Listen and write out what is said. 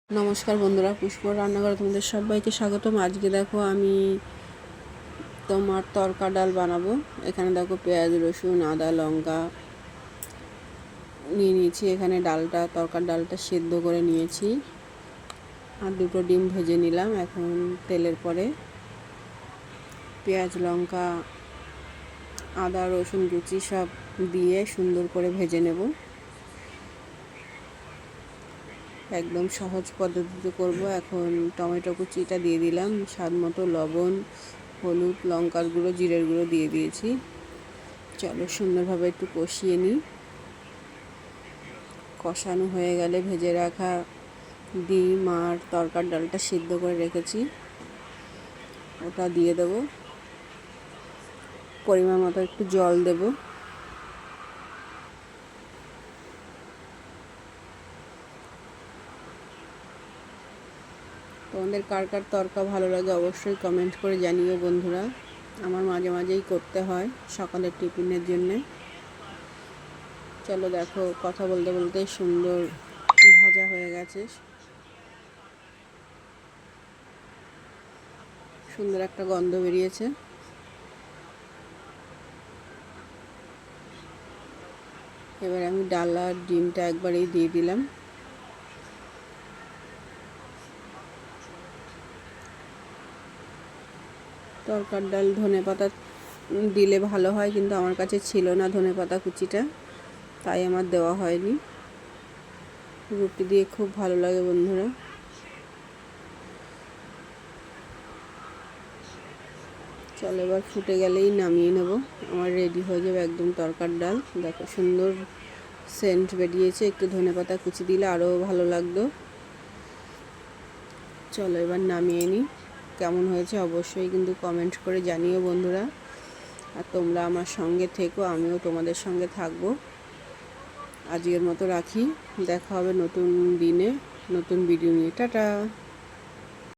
নমস্কার বন্ধুরা, পুষ্পর রান্নাঘরে তোমাদের সবাইকে স্বাগতম। আজকে দেখো আমি তোমার তরকা ডাল বানাবো। এখানে দেখো পেঁয়াজ, রসুন, আদা, লঙ্কা নিয়ে নিয়েছি। এখানে তরকার ডালটা সেদ্ধ করে নিয়েছি আর দুটো ডিম ভেজে নিলাম। এখন তেলের পরে পেঁয়াজ, লঙ্কা, আদা, রসুন কুচি সব দিয়ে সুন্দর করে ভেজে নেব। একদম সহজ পদ্ধতিতে করব। এখন টমেটো কুচিটা দিয়ে দিলাম, স্বাদ মতো লবণ, হলুদ, লঙ্কার গুঁড়ো, জিরের গুঁড়ো দিয়ে দিয়েছি। চলো সুন্দরভাবে একটু কষিয়ে নিই। কষানো হয়ে গেলে ভেজে রাখা ডিম আর তরকার ডালটা সিদ্ধ করে রেখেছি ওটা দিয়ে দেব। পরিমাণ মতো একটু জল দেব। তোমাদের কার কার তরকা ভালো লাগে অবশ্যই কমেন্ট করে জানিও বন্ধুরা। আমার মাঝে মাঝেই করতে হয় সকালের টিফিনের জন্যে। চলো দেখো, কথা বলতে বলতে সুন্দর ভাজা হয়ে গেছে। সুন্দর একটা গন্ধ বেরিয়েছে। এবার আমি ডাল আর ডিমটা একবারেই দিয়ে দিলাম। তরকার ডাল ধনেপাতা দিলে ভালো হয়, কিন্তু আমার কাছে ছিল না ধনেপাতা কুচিটা, তাই আমার দেওয়া হয়নি। রুটি দিয়ে খুব ভালো লাগে বন্ধুরা। চলো এবার ফুটে গেলেই নামিয়ে নেব। আমার রেডি হয়ে যাবে একদম তরকার ডাল। দেখো সুন্দর সেন্ট বেরিয়েছে। একটু ধনেপাতা কুচি দিলে আরও ভালো লাগতো। চলো এবার নামিয়ে নিই। কেমন হয়েছে অবশ্যই কিন্তু কমেন্ট করে জানিও বন্ধুরা। আর তোমরা আমার সঙ্গে থেকো, আমিও তোমাদের সঙ্গে থাকবো। আজকের মতো রাখি। দেখা হবে নতুন দিনে নতুন ভিডিও নিয়ে। টাটা।